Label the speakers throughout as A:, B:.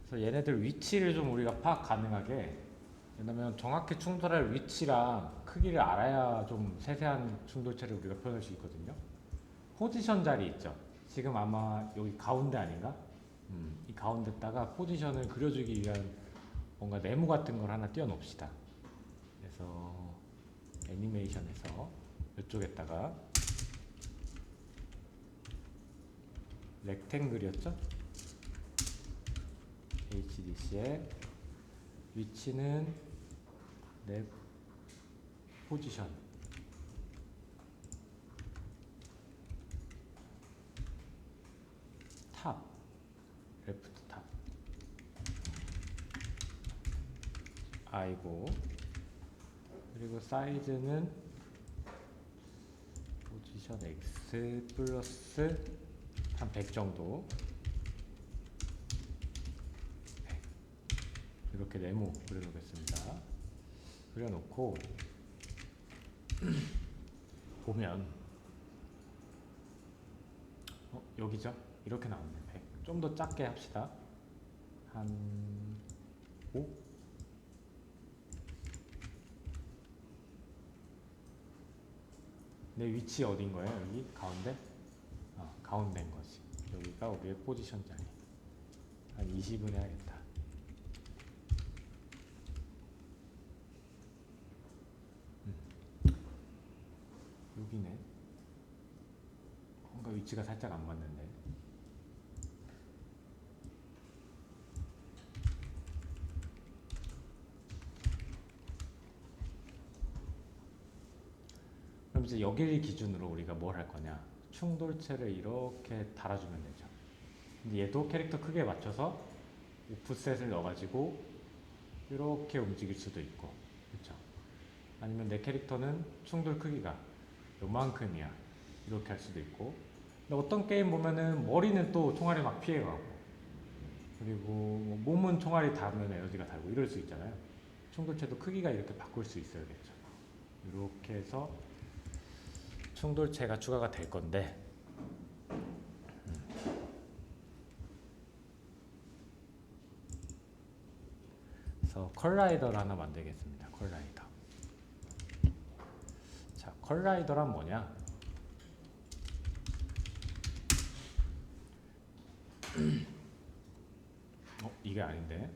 A: 그래서 얘네들 위치를 좀 우리가 파악 가능하게, 왜냐면 정확히 충돌할 위치랑 크기를 알아야 좀 세세한 충돌체를 우리가 표현할 수 있거든요. 포지션 자리 있죠. 지금 아마 여기 가운데 아닌가? 이 가운데다가 포지션을 그려주기 위한 뭔가 네모 같은 걸 하나 띄워놓읍시다. 그래서 애니메이션에서 이쪽에다가 렉탱글이었죠? HDC의 위치는 내 포지션 탑 레프트 탑 I고, 그리고 사이즈는 포지션 X 플러스 한 100 정도, 100. 이렇게 네모 그려놓겠습니다. 그려놓고 보면 여기죠? 이렇게 나오네. 100. 좀 더 작게 합시다. 한 5? 내 위치 어딘 거예요? 여기 가운데? 가운데인 거지. 여기가 우리의 포지션 자리. 한 20은 해야겠다. 여기네. 뭔가 위치가 살짝 안 맞는데. 그럼 이제 여기를 기준으로 우리가 뭘 할 거냐? 충돌체를 이렇게 달아주면 되죠. 근데 얘도 캐릭터 크기에 맞춰서 오프셋을 넣어가지고 이렇게 움직일 수도 있고, 그렇죠? 아니면 내 캐릭터는 충돌 크기가 요만큼이야, 이렇게 할 수도 있고. 근데 어떤 게임 보면은 머리는 또 총알이 막 피해가고, 그리고 뭐 몸은 총알이 닿으면 에너지가 달고 이럴 수 있잖아요. 충돌체도 크기가 이렇게 바꿀 수 있어야겠죠. 이렇게 해서 충돌체가 추가가 될 건데, 그래서 컬라이더를 하나 만들겠습니다. 컬라이더. 자, 컬라이더란 뭐냐? 이게 아닌데.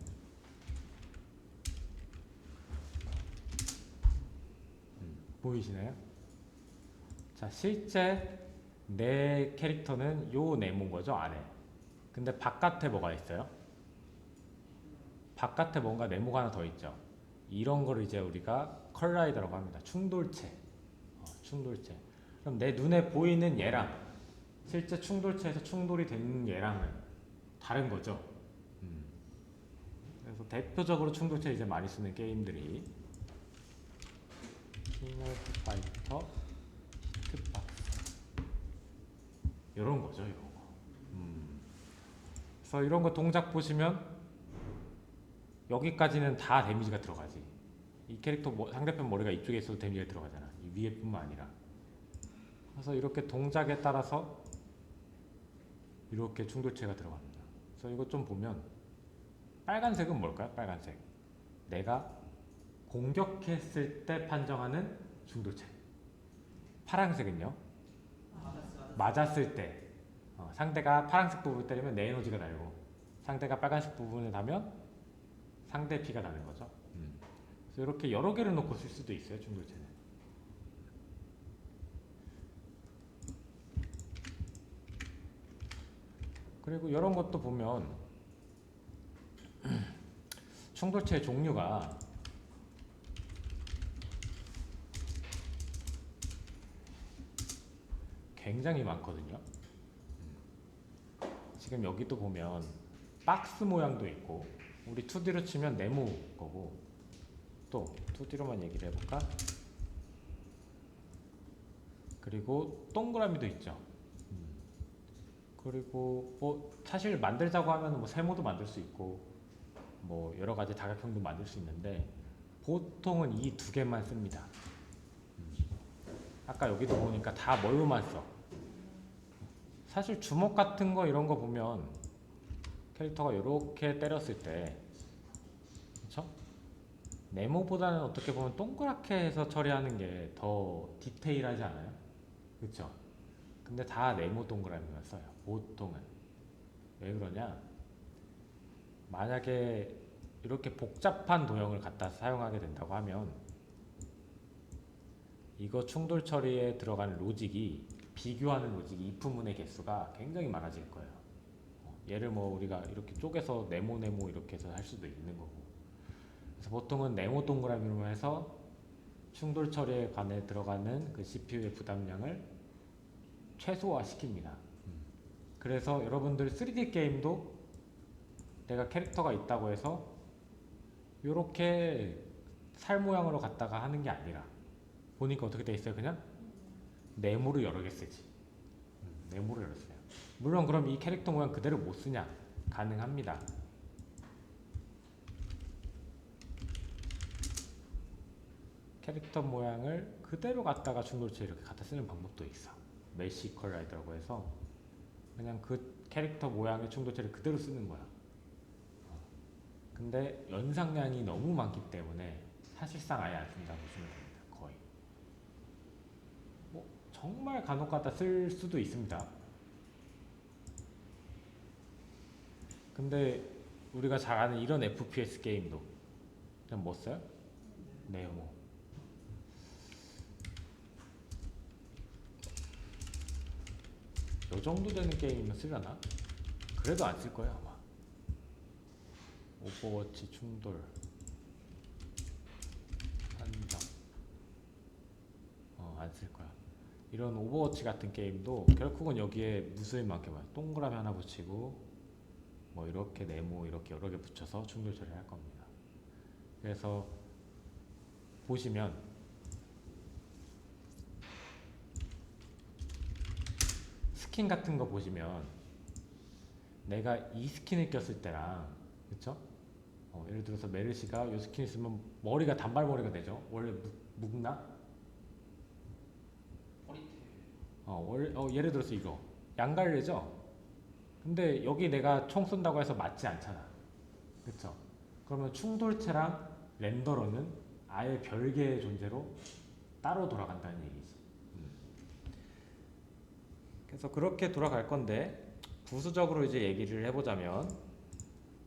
A: 보이시나요? 자, 실제 내 캐릭터는 요 네모인 거죠, 안에. 근데 바깥에 뭐가 있어요? 바깥에 뭔가 네모가 하나 더 있죠. 이런 거를 이제 우리가 컬라이더라고 합니다. 충돌체. 충돌체. 그럼 내 눈에 보이는 얘랑 실제 충돌체에서 충돌이 되는 얘랑은 다른 거죠. 그래서 대표적으로 충돌체 이제 많이 쓰는 게임들이 킹오브 파이터, 히트박스 이런 거죠, 이런 거. 그래서 이런 거 동작 보시면 여기까지는 다 데미지가 들어가지. 이 캐릭터 상대편 머리가 이쪽에 있어도 데미지가 들어가잖아. 이 위에뿐만 아니라. 그래서 이렇게 동작에 따라서 이렇게 충돌체가 들어갑니다. 그래서 이거 좀 보면 빨간색은 뭘까요? 빨간색. 내가 공격했을 때 판정하는 충돌체. 파란색은요? 맞았을 때. 상대가 파란색 부분을 때리면 내 에너지가 날고, 상대가 빨간색 부분을 하면 상대 피가 나는 거죠. 그래서 이렇게 여러 개를 놓고 쓸 수도 있어요, 충돌체는. 그리고 이런 것도 보면 충돌체의 종류가 굉장히 많거든요. 지금 여기도 보면 박스 모양도 있고, 우리 2D로 치면 네모 거고, 또 2D로만 얘기를 해볼까? 그리고 동그라미도 있죠. 그리고 뭐 사실 만들자고 하면 뭐 세모도 만들 수 있고 뭐 여러 가지 다각형도 만들 수 있는데 보통은 이 두 개만 씁니다. 아까 여기도 보니까 다 뭘로만 써. 사실 주먹 같은 거 이런 거 보면 캐릭터가 이렇게 때렸을 때, 그쵸? 네모보다는 어떻게 보면 동그랗게 해서 처리하는 게 더 디테일하지 않아요? 그쵸? 근데 다 네모 동그라미만 써요. 보통은. 왜 그러냐? 만약에 이렇게 복잡한 도형을 갖다 사용하게 된다고 하면 이거 충돌 처리에 들어가는 로직이 비교하는 로직이 if문의 개수가 굉장히 많아질 거예요. 얘를 뭐 우리가 이렇게 쪼개서 네모 이렇게 해서 할 수도 있는 거고. 그래서 보통은 네모 동그라미로 해서 충돌 처리에 관해 들어가는 그 CPU의 부담량을 최소화 시킵니다. 그래서 여러분들 3D 게임도 내가 캐릭터가 있다고 해서 이렇게 살 모양으로 갖다가 하는 게 아니라 보니까 어떻게 돼 있어요? 그냥 네모를 여러 개 쓰지. 네모를 여러 써요. 물론 그럼 이 캐릭터 모양 그대로 못 쓰냐? 가능합니다. 캐릭터 모양을 그대로 갖다가 충돌체 이렇게 갖다 쓰는 방법도 있어. 메시 컬라이더라고 해서 그냥 그 캐릭터 모양의 충돌체를 그대로 쓰는 거야. 근데 연상량이 너무 많기 때문에 사실상 아예 안 쓴다고 보시면 됩니다. 거의. 뭐 정말 간혹가다 쓸 수도 있습니다. 근데 우리가 잘 아는 이런 FPS 게임도 그냥 뭐 써요? 네모. 요 정도 되는 게임이면 쓰려나? 그래도 안 쓸 거예요 아마. 오버워치 충돌 한정 안 쓸 거야. 이런 오버워치 같은 게임도 결국은 여기에 무수히 많게 봐요. 동그라미 하나 붙이고 뭐 이렇게 네모 이렇게 여러 개 붙여서 충돌 처리를 할 겁니다. 그래서 보시면 스킨 같은 거 보시면 내가 이 스킨을 꼈을 때랑 그쵸? 예를 들어서 메르시가 이 스킨 있으면 머리가 단발머리가 되죠. 원래 묵나? 예를 들어서 이거 양갈래죠? 근데 여기 내가 총 쏜다고 해서 맞지 않잖아. 그쵸? 그러면 충돌체랑 렌더러는 아예 별개의 존재로 따로 돌아간다는 얘기지. 그래서 그렇게 돌아갈 건데 부수적으로 이제 얘기를 해보자면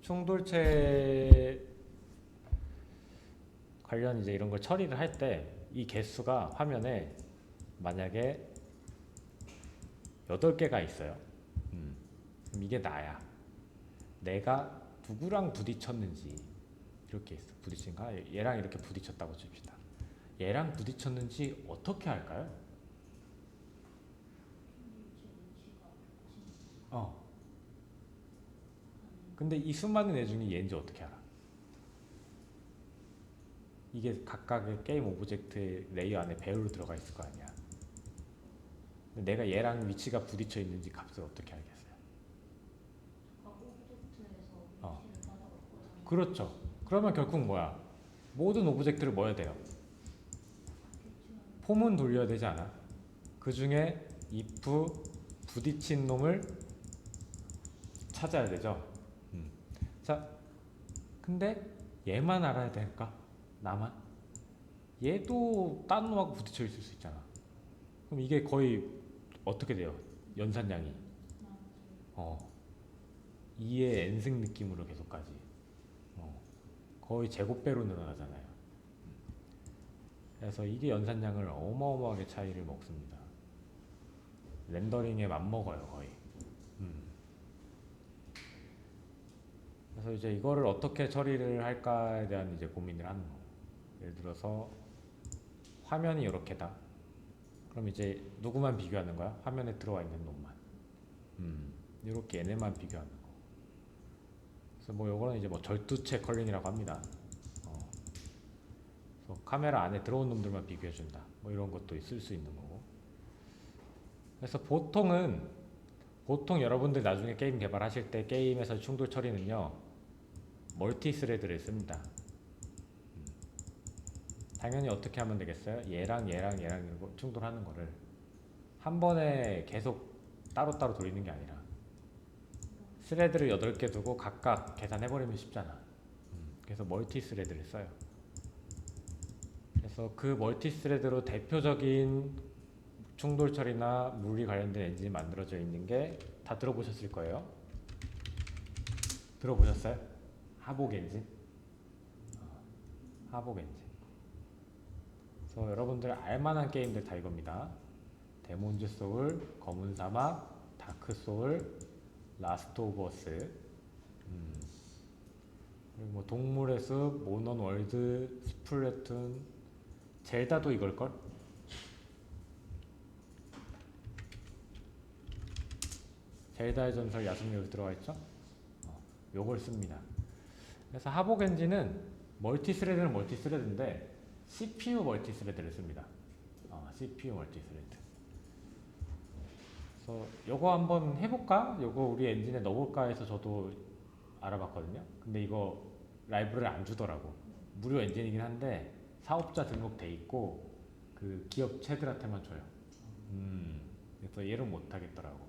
A: 충돌체 관련 이제 이런 걸 처리를 할 때 이 개수가 화면에 만약에 8개가 있어요. 그럼 이게 나야. 내가 누구랑 부딪혔는지 이렇게 있어. 부딪힌가? 얘랑 이렇게 부딪혔다고 칩시다. 얘랑 부딪혔는지 어떻게 할까요? 근데 이 수많은 애 중에 얘인지 어떻게 알아? 이게 각각의 게임 오브젝트의 레이어 안에 배열로 들어가 있을 거 아니야. 근데 내가 얘랑 위치가 부딪혀 있는지 값을 어떻게 알겠어요? 그렇죠. 그러면 결국 뭐야? 모든 오브젝트를 뭐 해야 돼요? 폼은 돌려야 되지 않아? 그 중에 if 부딪힌 놈을 찾아야 되죠. 자, 근데 얘만 알아야 될까? 나만? 얘도 다른 놈하고 부딪혀 있을 수 있잖아. 그럼 이게 거의 어떻게 돼요? 연산량이 2의 n승 느낌으로 계속 가지. 거의 제곱배로 늘어나잖아요. 그래서 이게 연산량을 어마어마하게 차이를 먹습니다. 렌더링에 맞먹어요 거의. 그래서 이제 이거를 어떻게 처리를 할까에 대한 이제 고민을 하는 거고. 예를 들어서 화면이 이렇게다. 그럼 이제 누구만 비교하는 거야? 화면에 들어와 있는 놈만. 이렇게 얘네만 비교하는 거. 그래서 뭐 요거는 이제 뭐 절두체 컬링이라고 합니다. 그래서 카메라 안에 들어온 놈들만 비교해준다. 뭐 이런 것도 쓸 수 있는 거고. 그래서 보통 여러분들 나중에 게임 개발하실 때 게임에서 충돌 처리는요 멀티 스레드를 씁니다. 당연히 어떻게 하면 되겠어요? 얘랑 충돌하는 거를 한 번에 계속 따로따로 돌리는 게 아니라 스레드를 8개 두고 각각 계산해버리면 쉽잖아. 그래서 멀티 스레드를 써요. 그래서 그 멀티 스레드로 대표적인 충돌 처리나 물리 관련된 엔진이 만들어져 있는 게 다 들어보셨을 거예요. 들어보셨어요? 하복 엔진? 하복 엔진. 그래서 여러분들 알만한 게임들 다 이겁니다. 데몬즈 소울, 검은 사막, 다크 소울, 라스트 오브 어스, 그리고 뭐 동물의 숲, 모넌 월드, 스플래툰, 젤다도 이걸걸? 젤다의 전설 야숨유로 들어가 있죠? 요걸 씁니다. 그래서 하복 엔진은 멀티스레드는 멀티스레드인데 CPU 멀티스레드를 씁니다. CPU 멀티스레드. 그래서 요거 한번 해볼까? 요거 우리 엔진에 넣어볼까 해서 저도 알아봤거든요. 근데 이거 라이브러리를 안 주더라고. 무료 엔진이긴 한데 사업자 등록돼 있고 그 기업체들한테만 줘요. 그래서 얘를 못 하겠더라고.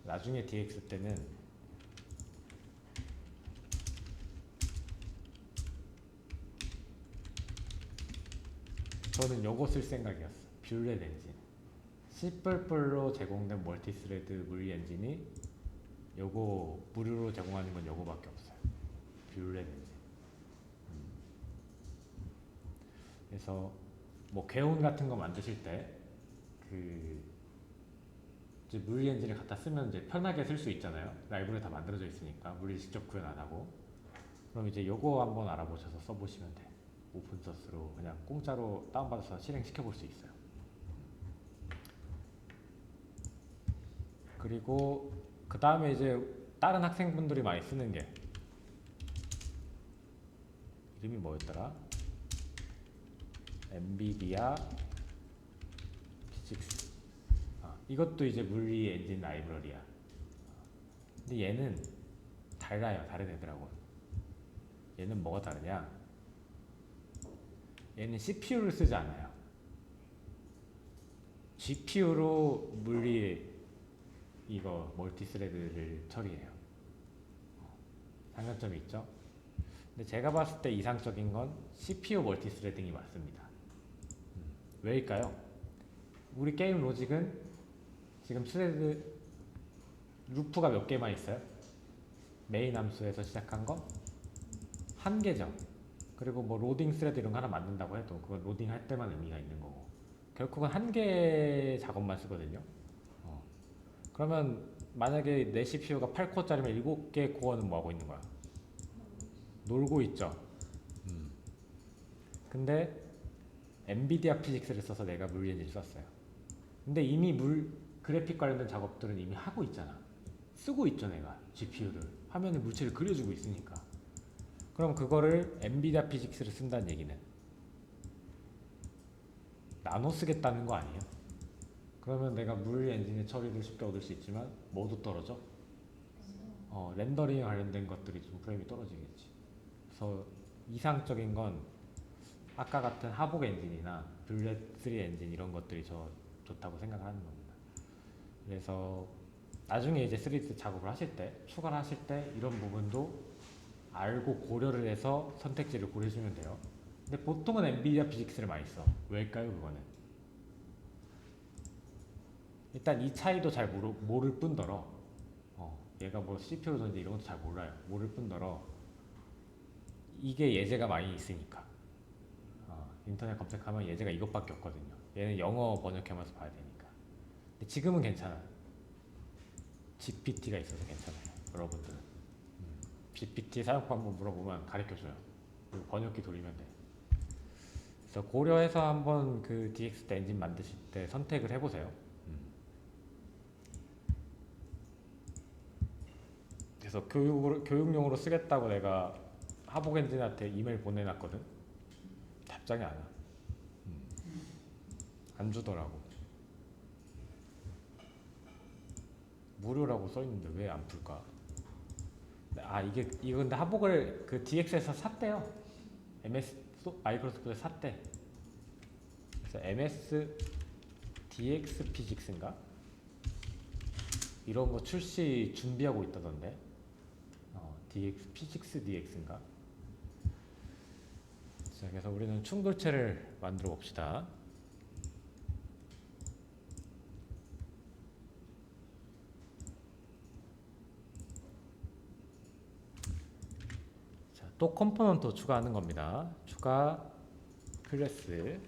A: 나중에 DX 때는 저는 요거 쓸 생각이었어. 뷰렛 엔진. C++로 제공된 멀티스레드 물리 엔진이 요거 무료로 제공하는 건 요거밖에 없어요. 뷰렛 엔진. 그래서 뭐 괴운 같은 거 만드실 때 그 물리 엔진을 갖다 쓰면 이제 편하게 쓸 수 있잖아요. 라이브러리 다 만들어져 있으니까 물리 직접 구현 안 하고. 그럼 이제 요거 한번 알아보셔서 써보시면 돼. 오픈소스로 그냥 공짜로 다운받아서 실행시켜 볼 수 있어요. 그리고 그 다음에 이제 다른 학생분들이 많이 쓰는 게 이름이 뭐였더라? 엔비디아 피직스. 이것도 이제 물리 엔진 라이브러리야. 근데 얘는 달라요. 다른 애들하고. 얘는 뭐가 다르냐? 얘는 CPU를 쓰지 않아요. GPU로 물리 이거 멀티스레드를 처리해요. 장단점이 있죠. 근데 제가 봤을 때 이상적인 건 CPU 멀티스레딩이 맞습니다. 왜일까요? 우리 게임 로직은 지금 스레드 루프가 몇 개만 있어요? 메인 함수에서 시작한 거? 한 개죠. 그리고 뭐 로딩 스레드 이런 거 하나 만든다고 해도 그건 로딩 할 때만 의미가 있는 거고 결국은 한 개 작업만 쓰거든요. 그러면 만약에 내 CPU가 8코어짜리면 7개 코어는 뭐 하고 있는 거야? 놀고 있죠. 근데 엔비디아 피직스를 써서 내가 물리 엔진을 썼어요. 근데 이미 그래픽 관련된 작업들은 이미 하고 있잖아. 쓰고 있죠 내가 GPU를. 화면에 물체를 그려주고 있으니까. 그럼 그거를 엔비디아 피직스를 쓴다는 얘기는 나눠 쓰겠다는 거 아니에요? 그러면 내가 물리 엔진의 처리를 쉽게 얻을 수 있지만 뭐도 떨어져? 렌더링에 관련된 것들이 좀 프레임이 떨어지겠지. 그래서 이상적인 건 아까 같은 하복 엔진이나 뷰렛 3 엔진 이런 것들이 좋다고 생각을 하는 겁니다. 그래서 나중에 이제 3D 작업을 하실 때, 추가를 하실 때 이런 부분도 알고 고려를 해서 선택지를 고르시면 돼요. 근데 보통은 엔비디아 피직스를 많이 써. 왜일까요, 그거는? 일단 이 차이도 잘 모를 뿐더러, 얘가 뭐 CPU든지 이런 것도 잘 몰라요. 모를 뿐더러, 이게 예제가 많이 있으니까. 인터넷 검색하면 예제가 이것밖에 없거든요. 얘는 영어 번역하면서 봐야 되니까. 근데 지금은 괜찮아. GPT가 있어서 괜찮아요. 여러분들은. GPT 사용법 한번 물어보면 가르쳐줘요. 그리고 번역기 돌리면 돼. 그래서 고려해서 한번 그 DX 엔진 만드실 때 선택을 해보세요. 그래서 교육용으로 쓰겠다고 내가 하복 엔진한테 이메일 보내놨거든. 답장이 안 와. 안 주더라고. 무료라고 써있는데 왜 안 풀까? 이거 근데 하복을 그 DX에서 샀대요. 마이크로소프트에서 샀대. 그래서 MS DX 피직스인가? 이런 거 출시 준비하고 있다던데. DX, P6 DX인가? 자, 그래서 우리는 충돌체를 만들어 봅시다. 자, 또 컴포넌트 추가하는 겁니다. 추가 클래스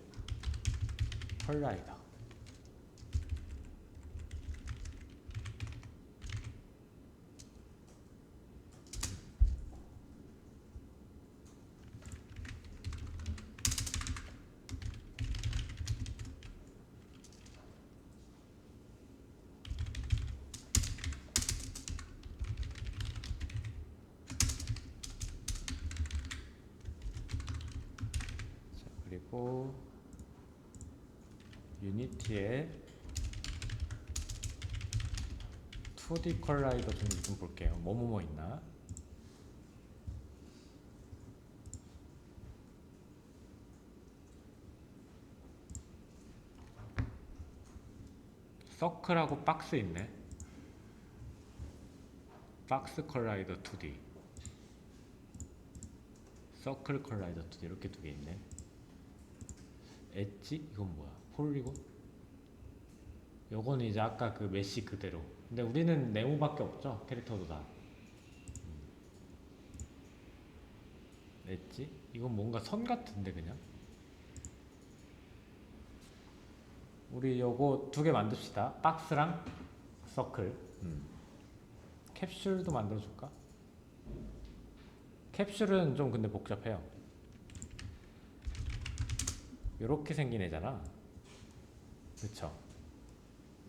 A: 컬라이더. 그리고 유니티에 2D 컬라이더 좀 볼게요. 뭐뭐뭐 있나? 서클하고 박스 있네. 박스 컬라이더 2D, 서클 컬라이더 2D 이렇게 두 개 있네. 엣지? 이건 뭐야? 폴리곤? 요거는 이제 아까 그 메시 그대로. 근데 우리는 네모밖에 없죠? 캐릭터도 다. 엣지? 이건 뭔가 선 같은데 그냥? 우리 요거 두 개 만듭시다. 박스랑 서클. 캡슐도 만들어줄까? 캡슐은 좀 근데 복잡해요. 요렇게 생긴 애잖아. 그쵸?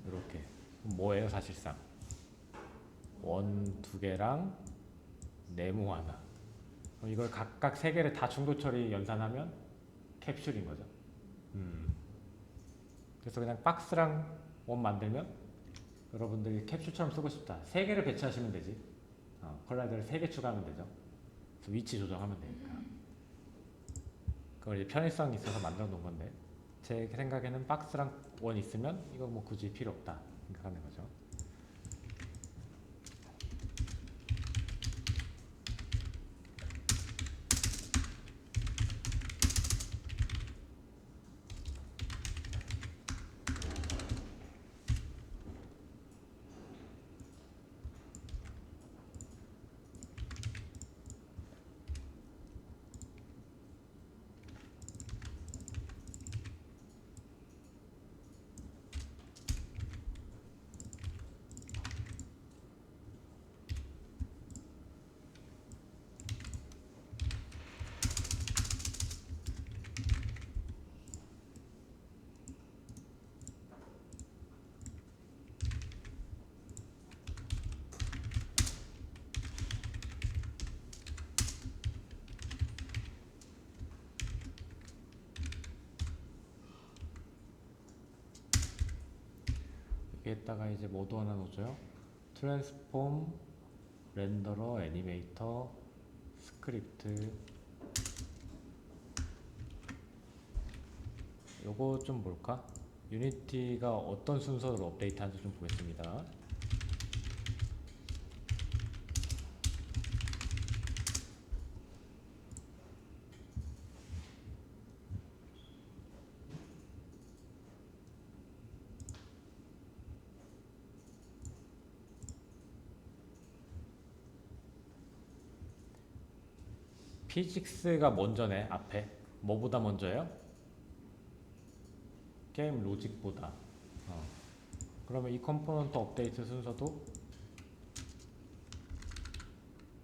A: 요렇게. 뭐예요 사실상? 원 두 개랑 네모 하나. 그럼 이걸 각각 세 개를 다 충돌 처리 연산하면 캡슐인 거죠. 그래서 그냥 박스랑 원 만들면 여러분들이 캡슐처럼 쓰고 싶다. 세 개를 배치하시면 되지. 컬라이더를 세 개 추가하면 되죠. 그래서 위치 조정하면 되니까. 그걸 이제 편의성이 있어서 만들어 놓은 건데, 제 생각에는 박스랑 원 있으면 이거 뭐 굳이 필요 없다 생각하는 거죠. 여기에다가 이제 모두 하나 놓죠. 트랜스폼, 렌더러, 애니메이터, 스크립트. 요거 좀 볼까? 유니티가 어떤 순서로 업데이트하는지 좀 보겠습니다. 피직스가 먼저네. 앞에 뭐보다 먼저예요? 게임 로직보다. 그러면 이 컴포넌트 업데이트 순서도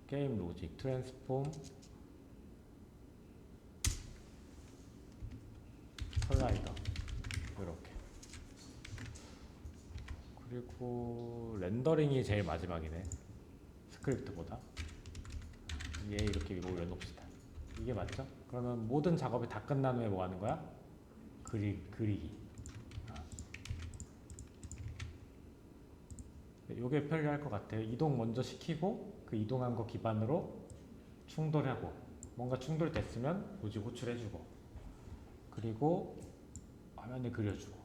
A: 게임 로직, 트랜스폼, 컬라이더 이렇게. 그리고 렌더링이 제일 마지막이네. 스크립트보다. 얘 이렇게 올려놓읍시다. 이게 맞죠? 그러면 모든 작업이 다 끝난 후에 뭐 하는 거야? 그리기. 요게 편리할 것 같아요. 이동 먼저 시키고 그 이동한 거 기반으로 충돌하고, 뭔가 충돌됐으면 무지 호출해주고, 그리고 화면에 그려주고.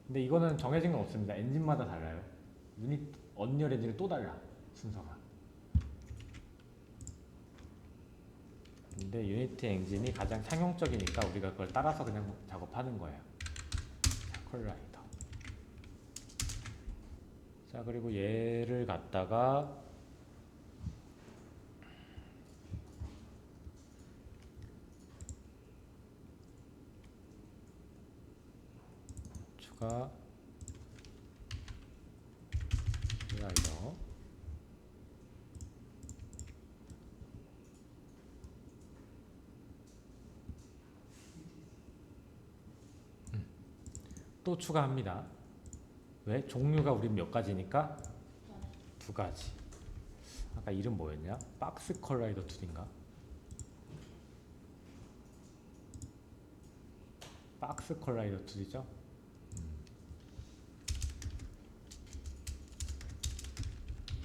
A: 근데 이거는 정해진 건 없습니다. 엔진마다 달라요. 언리얼 엔진은 또 달라. 순서가. 근데 유니티 엔진이 가장 상용적이니까 우리가 그걸 따라서 그냥 작업하는 거예요. 자, 컬라이더. 자, 그리고 얘를 갖다가 추가 슬라이더. 또 추가합니다. 왜? 종류가 우린 몇 가지니까 두 가지. 아까 이름 뭐였냐? 박스 컬라이더 툴인가? 박스 컬라이더 툴이죠.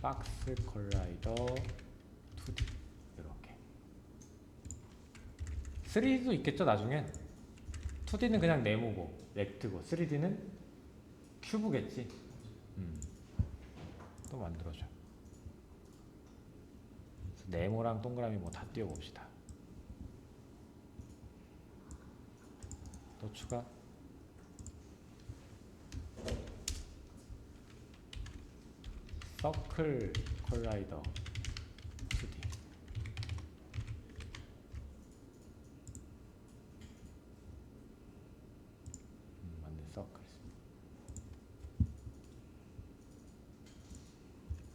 A: 박스 컬라이더 2D 이렇게. 3D도 있겠죠 나중엔. 2D는 그냥 네모고 렉트고 3D는 큐브겠지. 또 만들어줘. 네모랑 동그라미 뭐 다 띄워봅시다. 또 추가. 서클 컬라이더 2D. 맞네, 서클.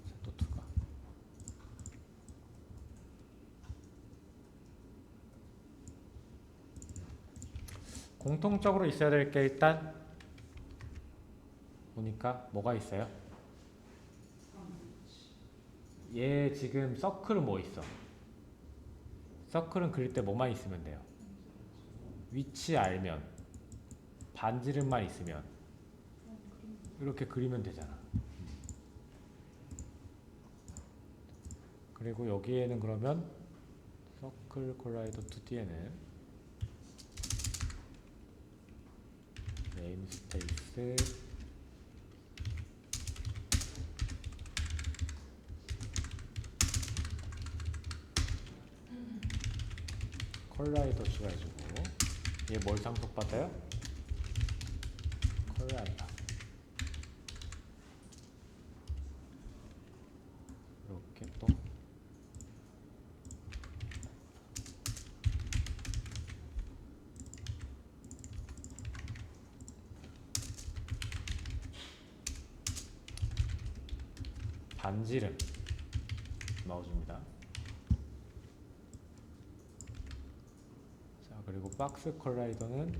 A: 자, 또 추가. 공통적으로 있어야 될 게 일단 보니까 뭐가 있어요? 얘 지금 서클은 뭐 있어? 서클은 그릴 때 뭐만 있으면 돼요? 위치 알면, 반지름만 있으면 이렇게 그리면 되잖아. 그리고 여기에는 그러면 서클 콜라이더 2D에는 네임스페이스 컬라이더 추가해주고, 얘 뭘 상속받아요? 컬라이더. 이렇게 또 반지름 넣어줍니다. 자, 그리고 박스 컬라이더는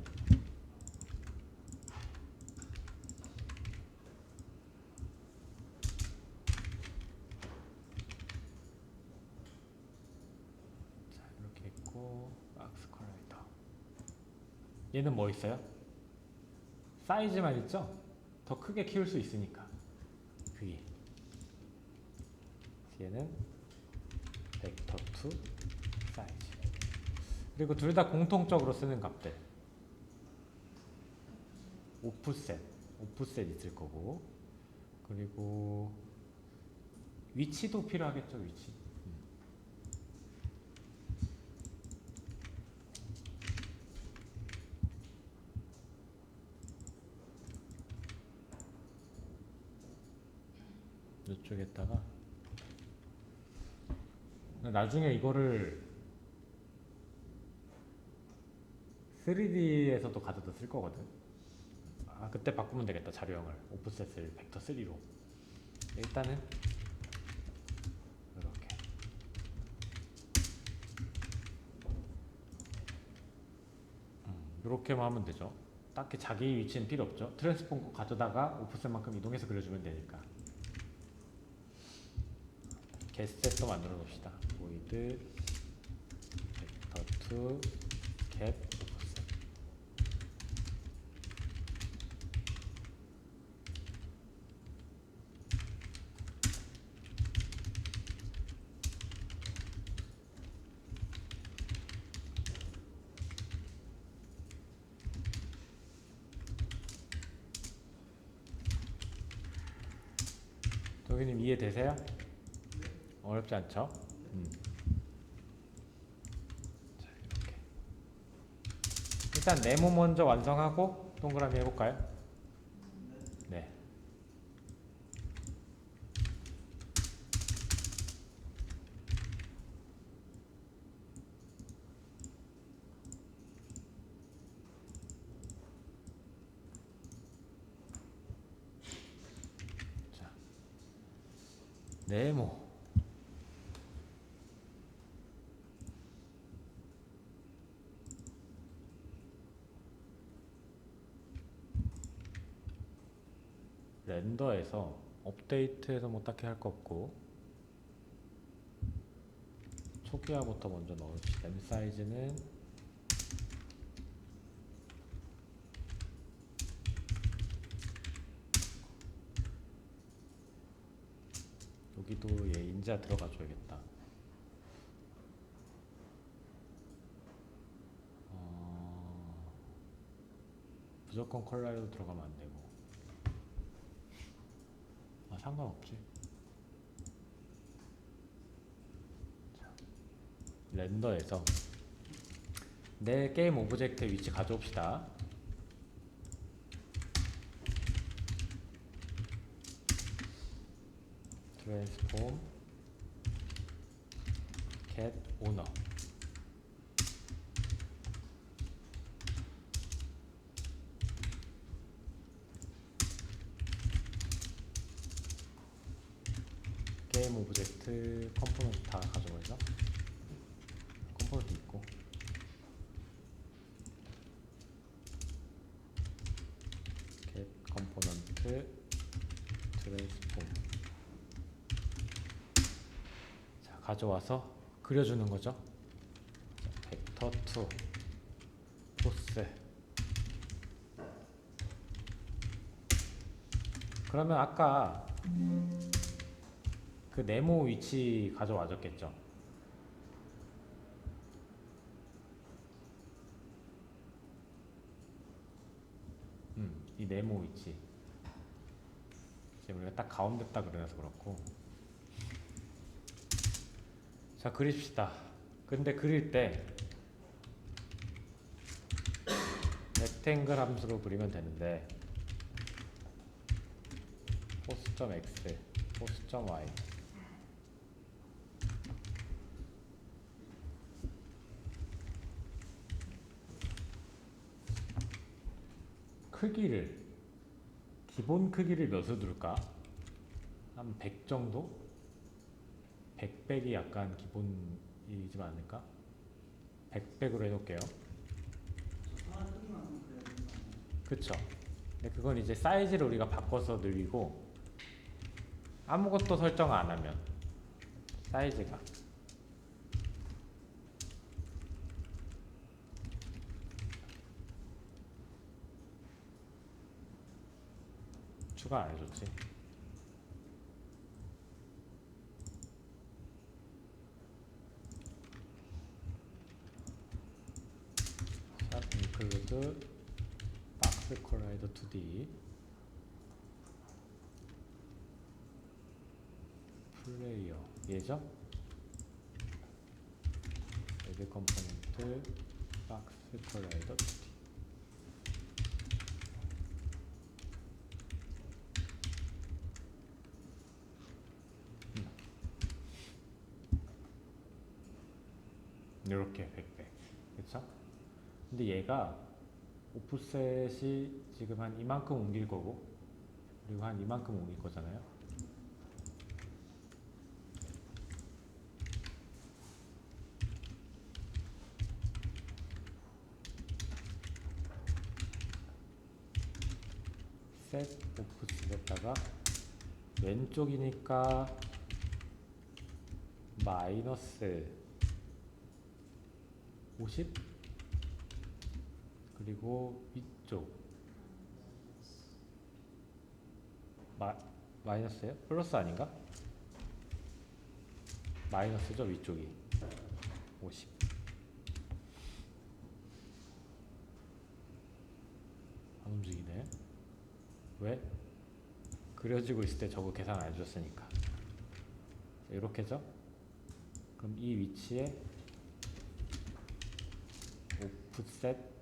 A: 자, 이렇게 있고, 박스 컬라이더. 얘는 뭐 있어요? 사이즈만 있죠? 더 크게 키울 수 있으니까. 그게 얘는 벡터 2 사이즈. 그리고 둘 다 공통적으로 쓰는 값들. 오프셋 있을 거고, 그리고 위치도 필요하겠죠. 위치. 이쪽에다가 나중에 이거를 3D에서도 가져다 쓸 거거든. 아, 그때 바꾸면 되겠다. 자료형을 오프셋을 벡터 3로. 일단은 이렇게. 이렇게만 하면 되죠. 딱히 자기 위치는 필요 없죠. 트랜스폼 꼭 가져다가 오프셋만큼 이동해서 그려주면 되니까. 겟셋도 만들어 놓읍시다. void 벡터 2 get 오프셋. 도기님 이해되세요? 어렵지 않죠? 자, 이렇게. 일단 네모 먼저 완성하고 동그라미 해볼까요? 네. 자, 네모. 렌더에서 업데이트해서 뭐 딱히 할 거 없고 초기화부터 먼저 넣읍시다. M 사이즈는 여기도 얘 인자 들어가 줘야겠다. 무조건 컬러로 들어가면 안 되고. 상관없지. 자, 렌더에서 내 게임 오브젝트 위치 가져옵시다. 트랜스폼 get owner. 게임 오브젝트 컴포넌트 다 가져오죠. 컴포넌트 있고 get 컴포넌트 트랜스폼. 자, 가져와서 그려주는 거죠. 자, 벡터 2 포스. 그러면 아까 그 네모 위치 가져와줬겠죠. 이 네모 위치 지금 우리가 딱 가운데 딱 그려서 그렇고. 자, 그립시다. 근데 그릴 때 렉탱글 함수로 그리면 되는데 포스.x, 포스.y 크기를 기본 크기를 몇으로 둘까? 한 100 정도? 100백이 약간 기본이지 않을까? 100백으로 해놓을게요. 그쵸? 근데 그건 이제 사이즈를 우리가 바꿔서 늘리고 아무것도 설정 안 하면 사이즈가 추가 안 해줬지. 샵 include box collider 2D 플레이어 얘죠? add component box collider 2D. 이렇게 100배. 그쵸? 근데 얘가 오프셋이 지금 한 이만큼 옮길 거고 그리고 한 이만큼 옮길 거잖아요. 셋 오프셋에다가 왼쪽이니까 마이너스 50 그리고 위쪽 마이너스예요? 플러스 아닌가? 마이너스죠. 위쪽이 50. 안 움직이네. 왜? 그려지고 있을 때 저거 계산 안 해줬으니까. 이렇게죠. 그럼 이 위치에 오프셋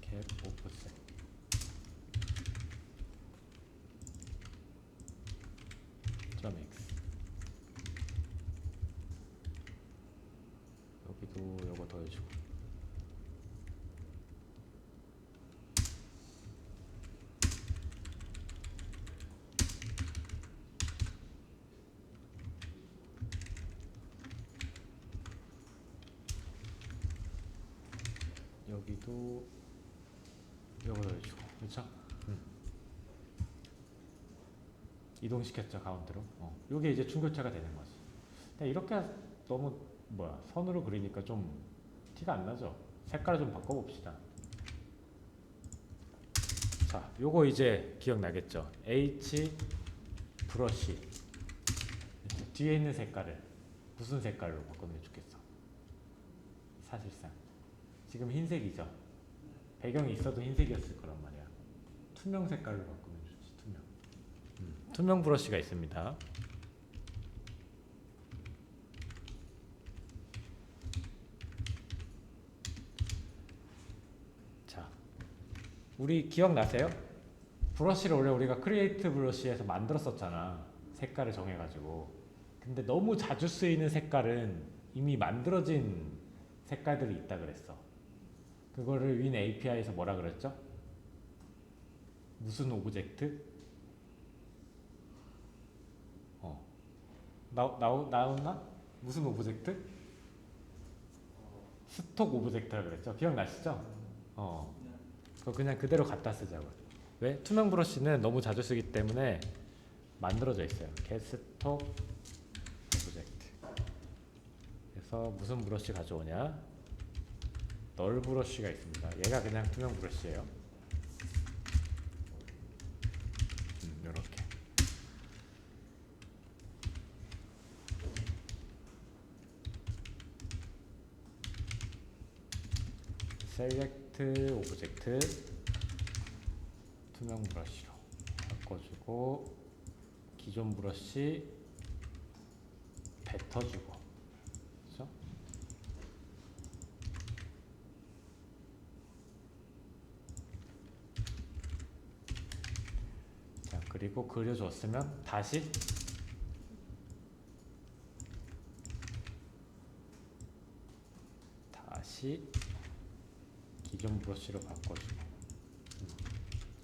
A: 캡 오프셋 점 x 여기도 요거 더해주고 여기도 요거 더해주고 그렇죠? 이동시켰죠 가운데로. 요게 이제 충돌체가 되는 거지. 근데 이렇게 너무 선으로 그리니까 좀 티가 안 나죠. 색깔을 좀 바꿔봅시다. 자, 요거 이제 기억나겠죠? H 브러쉬 뒤에 있는 색깔을 무슨 색깔로 바꾸는 게 좋겠어? 사실상 지금 흰색이죠. 배경이 있어도 흰색이었을 거란 말이야. 투명 색깔로 바꾸면 좋지. 투명 브러쉬가 있습니다. 자, 우리 기억나세요? 브러쉬를 원래 우리가 크리에이트 브러쉬에서 만들었었잖아. 색깔을 정해가지고. 근데 너무 자주 쓰이는 색깔은 이미 만들어진 색깔들이 있다 그랬어. 그거를 윈 API에서 뭐라 그랬죠? 무슨 오브젝트? 나왔나? 무슨 오브젝트? 스톡 오브젝트라 그랬죠? 기억나시죠? 그거 그냥 그대로 갖다 쓰자고. 왜? 투명 브러쉬는 너무 자주 쓰기 때문에 만들어져 있어요. get 스톡 오브젝트. 그래서 무슨 브러쉬 가져오냐? 널 브러쉬가 있습니다. 얘가 그냥 투명 브러쉬예요. 요렇게. 셀렉트 오브젝트 투명 브러쉬로 바꿔주고 기존 브러쉬 뱉어주고 그렇죠? 자, 그리고 그려줬으면 다시 기존 브러쉬로 바꿔주고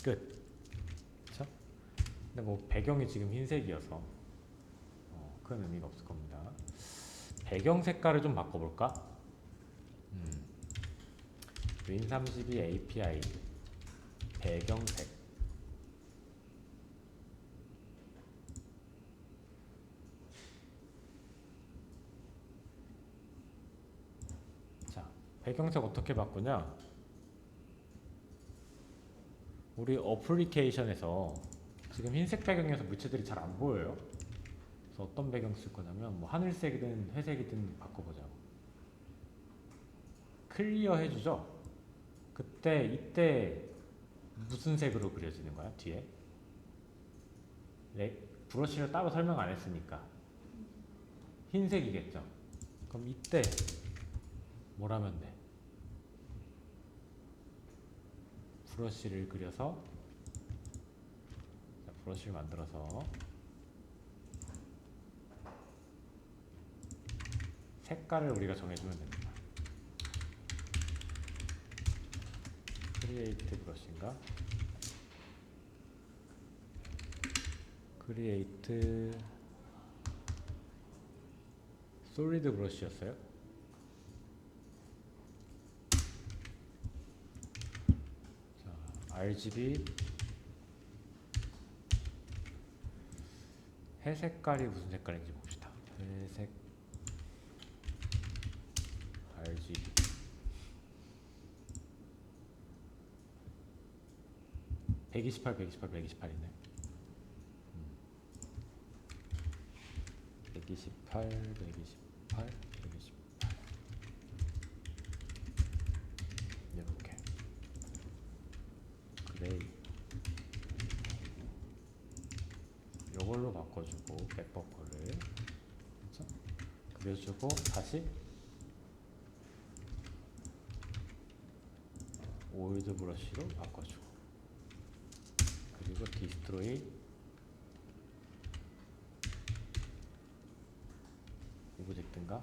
A: 끝. 그쵸? 근데 뭐 배경이 지금 흰색이어서 큰 의미가 없을 겁니다. 배경 색깔을 좀 바꿔볼까? 윈32 API 배경색. 자, 배경색 어떻게 바꾸냐? 우리 어플리케이션에서 지금 흰색 배경에서 물체들이 잘 안 보여요. 그래서 어떤 배경 쓸 거냐면 뭐 하늘색이든 회색이든 바꿔보자고. 클리어 해주죠. 이때 무슨 색으로 그려지는 거야? 뒤에 브러쉬를 따로 설명 안 했으니까 흰색이겠죠. 그럼 이때 뭘 하면 돼? 브러쉬를 그려서 브러쉬를 만들어서 색깔을 우리가 정해주면 됩니다. 크리에이트 브러쉬인가? 크리에이트 솔리드 브러쉬였어요? RGB 회색깔이 무슨 색깔인지 봅시다. 회색 RGB 128, 128, 128이네. 128, 128, 128 이렇게 그레이 이걸로 바꿔주고 백버퍼를 그렇죠? 그려주고 다시 올드 브러쉬로 바꿔주고 그리고 디스트로이 오브젝트인가?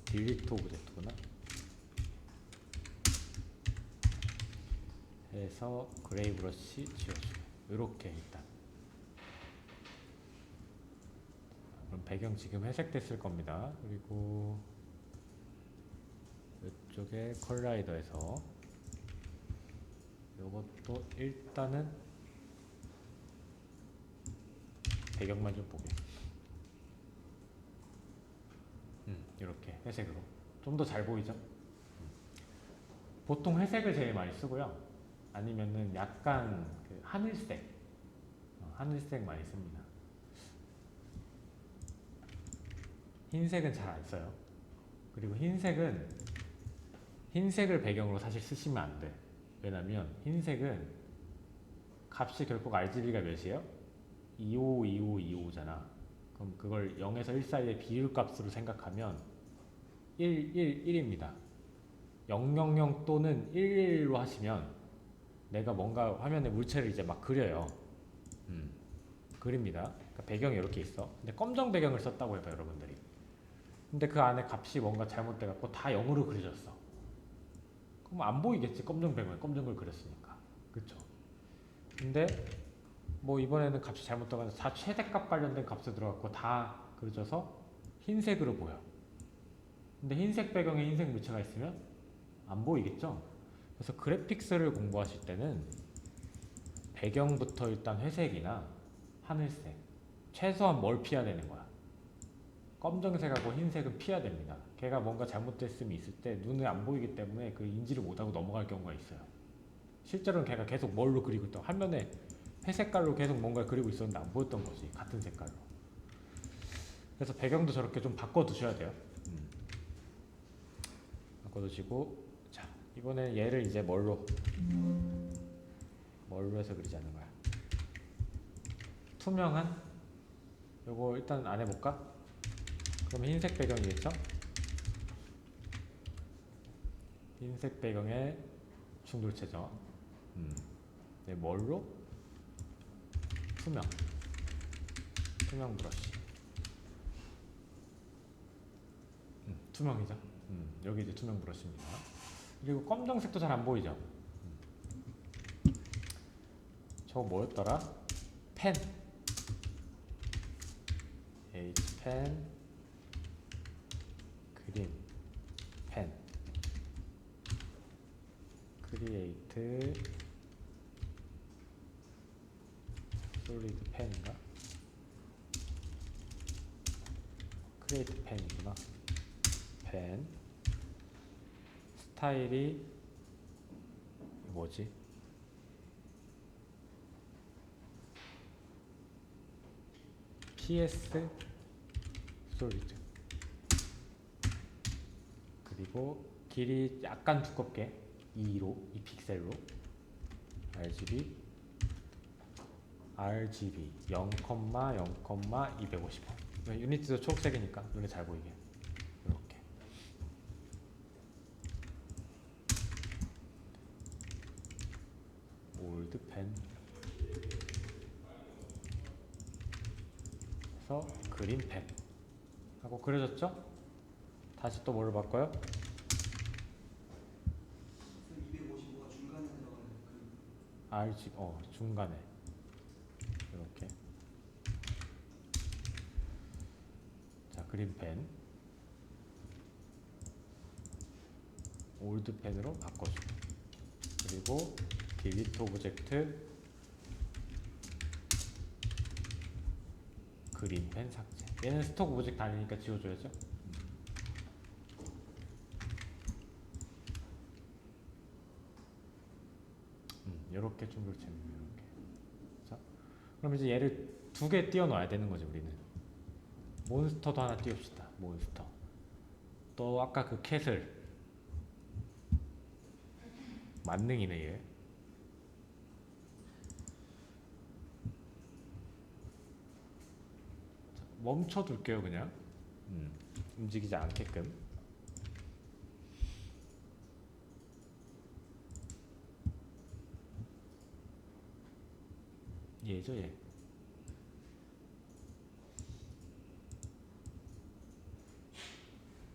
A: 딜리트 오브젝트구나. 해서 그레이 브러쉬 지워주고 이렇게 일단 그럼 배경 지금 회색 됐을 겁니다. 그리고 이쪽에 컬라이더에서 이것도 일단은 배경만 좀 보게 이렇게 회색으로 좀 더 잘 보이죠? 보통 회색을 제일 많이 쓰고요. 아니면은 약간 그 하늘색 하늘색 많이 씁니다. 흰색은 잘 안 써요. 그리고 흰색을 배경으로 사실 쓰시면 안 돼. 왜냐면 흰색은 값이 결국 RGB가 몇이에요? 252525잖아. 그럼 그걸 0에서 1 사이의 비율값으로 생각하면 1입니다. 000 또는 11로 하시면 내가 뭔가 화면에 물체를 이제 막 그려요. 그립니다. 그러니까 배경이 이렇게 있어. 근데 검정 배경을 썼다고 해봐요, 여러분들이. 근데 그 안에 값이 뭔가 잘못돼갖고 다 0으로 그려졌어. 그럼 안 보이겠지, 검정 배경에 검정 걸 그렸으니까. 그쵸? 근데 뭐 이번에는 값이 잘못돼가지고 다 최대값 관련된 값이 들어갔고 다 그려져서 흰색으로 보여. 근데 흰색 배경에 흰색 물체가 있으면 안 보이겠죠? 그래서 그래픽스를 공부하실 때는 배경부터 일단 회색이나 하늘색 최소한 뭘 피해야 되는 거야? 검정색하고 흰색은 피해야 됩니다. 걔가 뭔가 잘못됐음이 있을 때 눈에 안 보이기 때문에 그 인지를 못하고 넘어갈 경우가 있어요. 실제로는 걔가 계속 뭘로 그리고 있던 화면에 회색깔로 계속 뭔가 그리고 있었는데 안 보였던 거지, 같은 색깔로. 그래서 배경도 저렇게 좀 바꿔두셔야 돼요. 바꿔두시고, 자 이번에 얘를 이제 뭘로 해서 그리자는 거야? 투명한? 요거 일단 안 해볼까? 그럼 흰색 배경이겠죠? 흰색 배경에 충돌체죠. 네, 뭘로? 투명 브러쉬. 투명이죠. 여기 이제 투명 브러쉬입니다. 그리고 검정색도 잘 안 보이죠. 저거 뭐였더라? 펜. H펜, 그린 펜, 크리에이트, 솔리드 펜인가? 크리에이트 펜이구나. 펜. 스타일이 뭐지? PS 솔리드. 그리고 길이 약간 두껍게 2 픽셀로 RGB 0,0,250. 유니티도 초록색이니까 눈에 잘 보이게 이렇게. 올드 펜 해서 그린 펜 하고 그려졌죠? 다시 또 뭐를 바꿔요?
B: 255가 중간에 들어가는
A: RGB 중간에 이렇게. 자, 그린펜 올드펜으로 바꿔주고, 그리고 딜리트 오브젝트 그린펜 삭제. 얘는 스톡 오브젝트 아니니까 지워줘야죠. 이렇게 충돌체입니다. 이렇게. 자, 그럼 이제 얘를 두 개 띄워 놔야 되는 거지 우리는. 몬스터도 하나 띄웁시다. 몬스터. 또 아까 그 캣을 만능이네 얘. 자, 멈춰둘게요 그냥. 움직이지 않게끔. 얘죠 얘.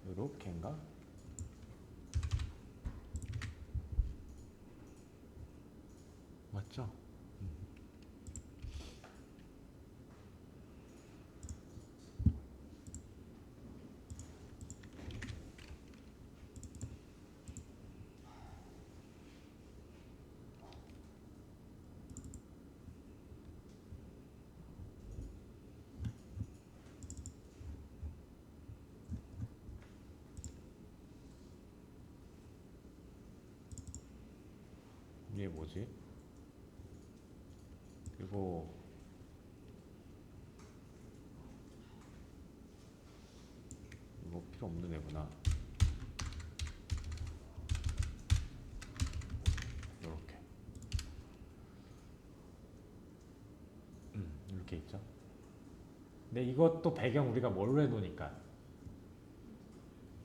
A: 요렇게인가? 맞죠? 이게 뭐지? 이거 필요 없는 애구나. 요렇게. 이렇게 있죠. 근데 이것도 배경 우리가 뭘로 해놓으니까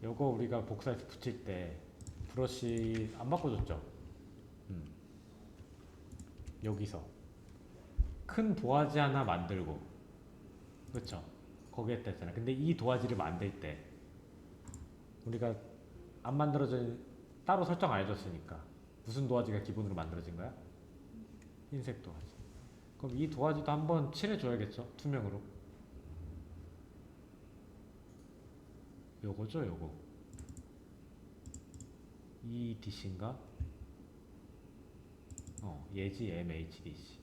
A: 요거 우리가 복사해서 붙일 때 브러쉬 안 바꿔줬죠? 여기서 큰 도화지 하나 만들고, 그렇죠? 거기에 했잖아. 근데 이 도화지를 만들 때 우리가 안 만들어진, 따로 설정 안 해줬으니까 무슨 도화지가 기본으로 만들어진 거야? 흰색 도화지. 그럼 이 도화지도 한번 칠해줘야겠죠? 투명으로. 요거죠 요거. EDC인가? 예지 MHDC.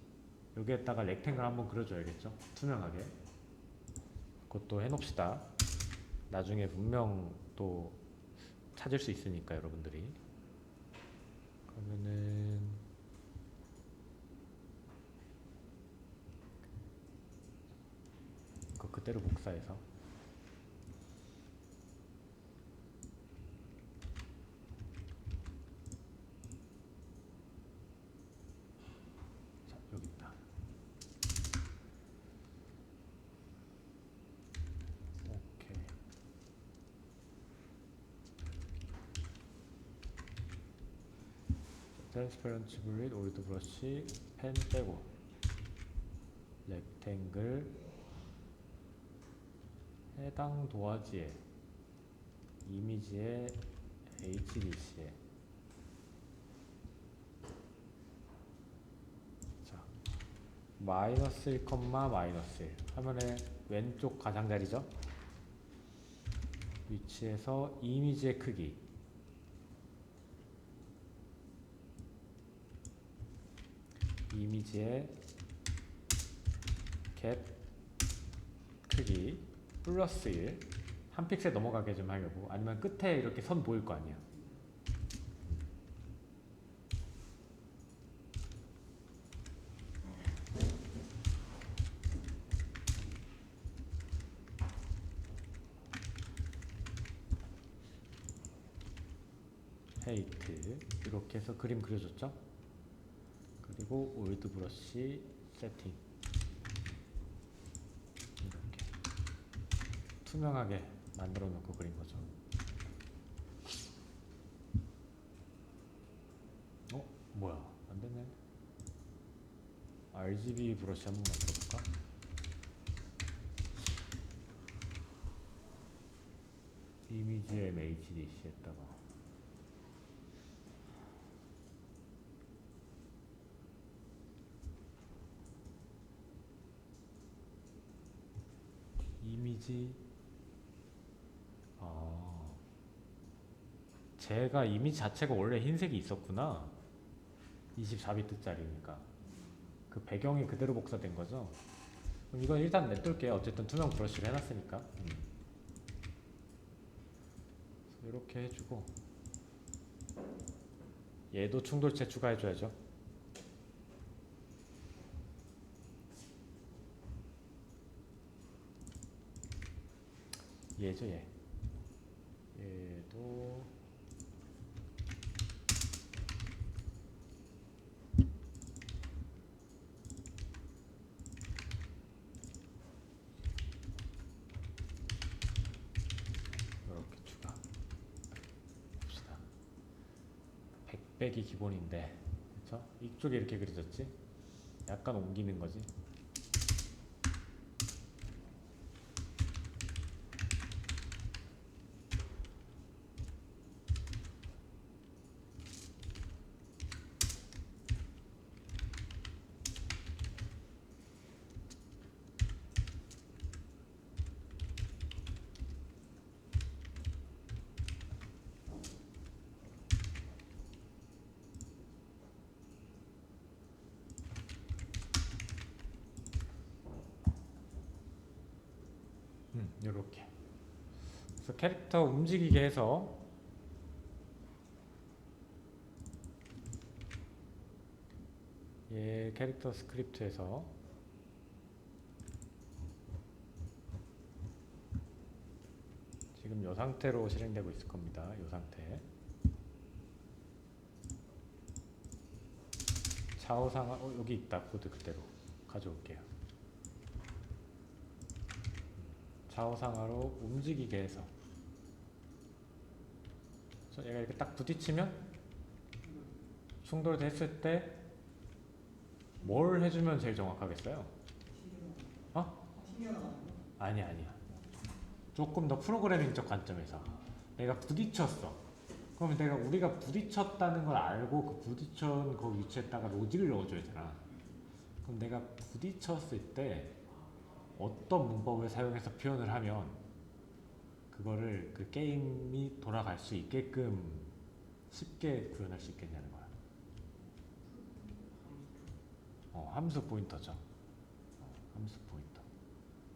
A: 여기에다가 렉탱글 한번 그려줘야겠죠? 투명하게. 그것도 해놓읍시다. 나중에 분명 또 찾을 수 있으니까 여러분들이. 그러면은 그거 그대로 복사해서 자 여기 있다. 오케이. 트랜스퍼런트 그리드 올드 브러쉬 펜 빼고 렉탱글 해당 도화지에 이미지에 HDC에 자 마이너스 1, 마이너스 1 화면의 왼쪽 가장자리죠. 위치에서 이미지의 크기 이미지의 겟 크기 플러스 1 한 픽셀 넘어가게 좀 하려고. 아니면 끝에 이렇게 선 보일 거 아니야. 헤이트 이렇게 해서 그림 그려줬죠. 그리고 올드 브러쉬 세팅 이렇게 투명하게 만들어 놓고 그린 거죠. 뭐야 안 되네. RGB 브러쉬 한번 만들어 볼까? 이미지 MHDC에다가 이미지 제가 이미지 자체가 원래 흰색이 있었구나. 24비트짜리니까 그 배경이 그대로 복사된 거죠. 그럼 이건 일단 냅둘게요. 어쨌든 투명 브러쉬를 해놨으니까. 이렇게 해주고 얘도 충돌체 추가해줘야죠. 얘죠 얘. 얘도 이렇게 추가 봅시다. 100백이 기본인데 그쵸? 이쪽에 이렇게 그려졌지? 약간 옮기는 거지. 요렇게. 그래서 캐릭터 움직이게 해서 얘 캐릭터 스크립트에서 지금 이 상태로 실행되고 있을 겁니다. 이 상태. 좌우상하 여기 있다. 코드 그대로 가져올게요. 좌우상하로 움직이게 해서 그래서 얘가 이렇게 딱 부딪히면 충돌됐을 때 뭘 해주면 제일 정확하겠어요?
B: 튕겨나가는 거?
A: 아니야. 조금 더 프로그래밍적 관점에서 내가 부딪혔어. 그럼 우리가 부딪혔다는 걸 알고 그 부딪힌 그 위치에다가 로직을 넣어줘야 되잖아. 그럼 내가 부딪혔을 때 어떤 문법을 사용해서 표현을 하면 그거를 그 게임이 돌아갈 수 있게끔 쉽게 구현할 수 있겠냐는 거야. 함수 포인터죠. 함수 포인터.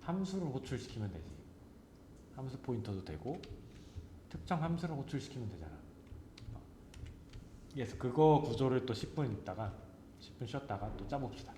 A: 함수를 호출시키면 되지. 함수 포인터도 되고 특정 함수를 호출시키면 되잖아. 그래서 그거 구조를 또 10분 있다가 10분 쉬었다가 또 짜봅시다.